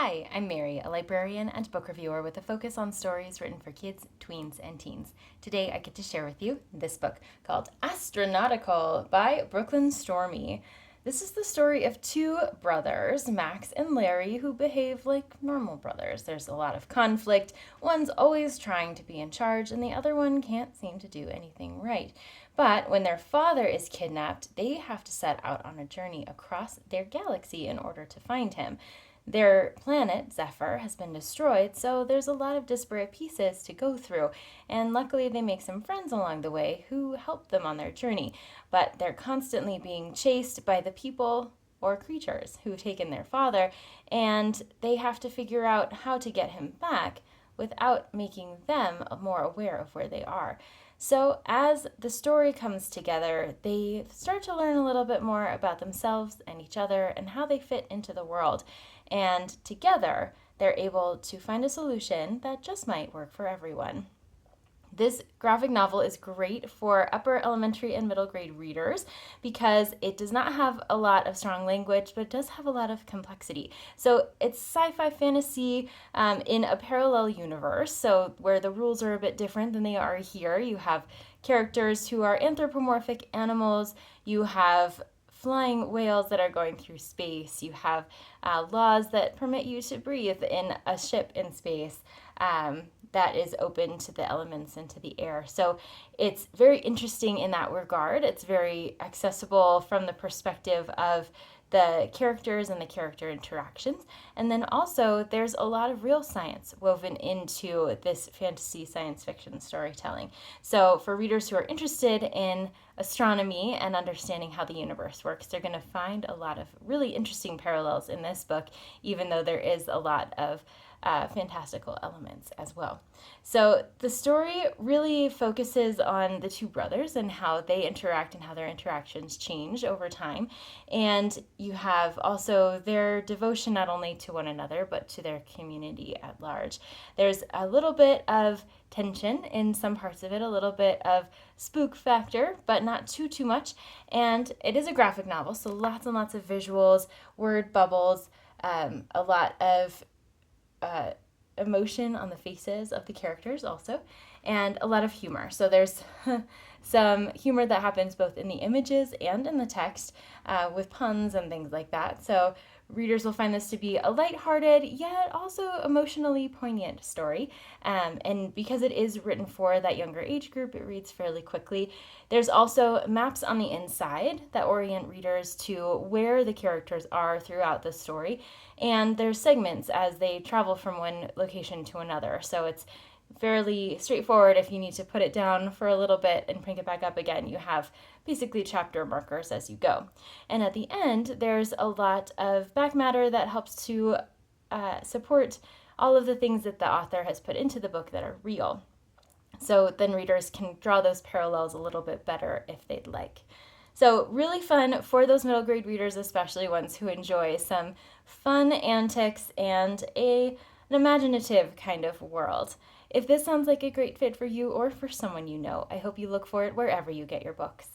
Hi, I'm Mary, a librarian and book reviewer with a focus on stories written for kids, tweens, and teens. Today I get to share with you this book called Astronautical by Brooklyn Stormy. This is the story of two brothers, Max and Larry, who behave like normal brothers. There's a lot of conflict. One's always trying to be in charge, and the other one can't seem to do anything right. But when their father is kidnapped, they have to set out on a journey across their galaxy in order to find him. Their planet, Zephyr, has been destroyed, so there's a lot of disparate pieces to go through, and luckily they make some friends along the way who help them on their journey, but they're constantly being chased by the people or creatures who've taken their father, and they have to figure out how to get him back without making them more aware of where they are. So, as the story comes together, they start to learn a little bit more about themselves and each other and how they fit into the world. And together, they're able to find a solution that just might work for everyone. This graphic novel is great for upper elementary and middle grade readers because it does not have a lot of strong language, but it does have a lot of complexity. So it's sci-fi fantasy in a parallel universe, so where the rules are a bit different than they are here. You have characters who are anthropomorphic animals, you have flying whales that are going through space. You have laws that permit you to breathe in a ship in space that is open to the elements and to the air. So it's very interesting in that regard. It's very accessible from the perspective of the characters and the character interactions. And then also there's a lot of real science woven into this fantasy science fiction storytelling. So for readers who are interested in astronomy and understanding how the universe works, they're going to find a lot of really interesting parallels in this book, even though there is a lot of fantastical elements as well. So the story really focuses on the two brothers and how they interact and how their interactions change over time. And you have also their devotion not only to one another, but to their community at large. There's a little bit of tension in some parts of it, a little bit of spook factor, but not too much. And it is a graphic novel, so lots and lots of visuals, word bubbles, a lot of emotion on the faces of the characters also, and a lot of humor. So there's some humor that happens both in the images and in the text with puns and things like that. So readers will find this to be a lighthearted yet also emotionally poignant story. And because it is written for that younger age group, it reads fairly quickly. There's also maps on the inside that orient readers to where the characters are throughout the story. And there's segments as they travel from one location to another. So it's fairly straightforward. If you need to put it down for a little bit and bring it back up again, you have basically chapter markers as you go. And at the end, there's a lot of back matter that helps to support all of the things that the author has put into the book that are real. So then readers can draw those parallels a little bit better if they'd like. So really fun for those middle grade readers, especially ones who enjoy some fun antics and an imaginative kind of world. If this sounds like a great fit for you or for someone you know, I hope you look for it wherever you get your books.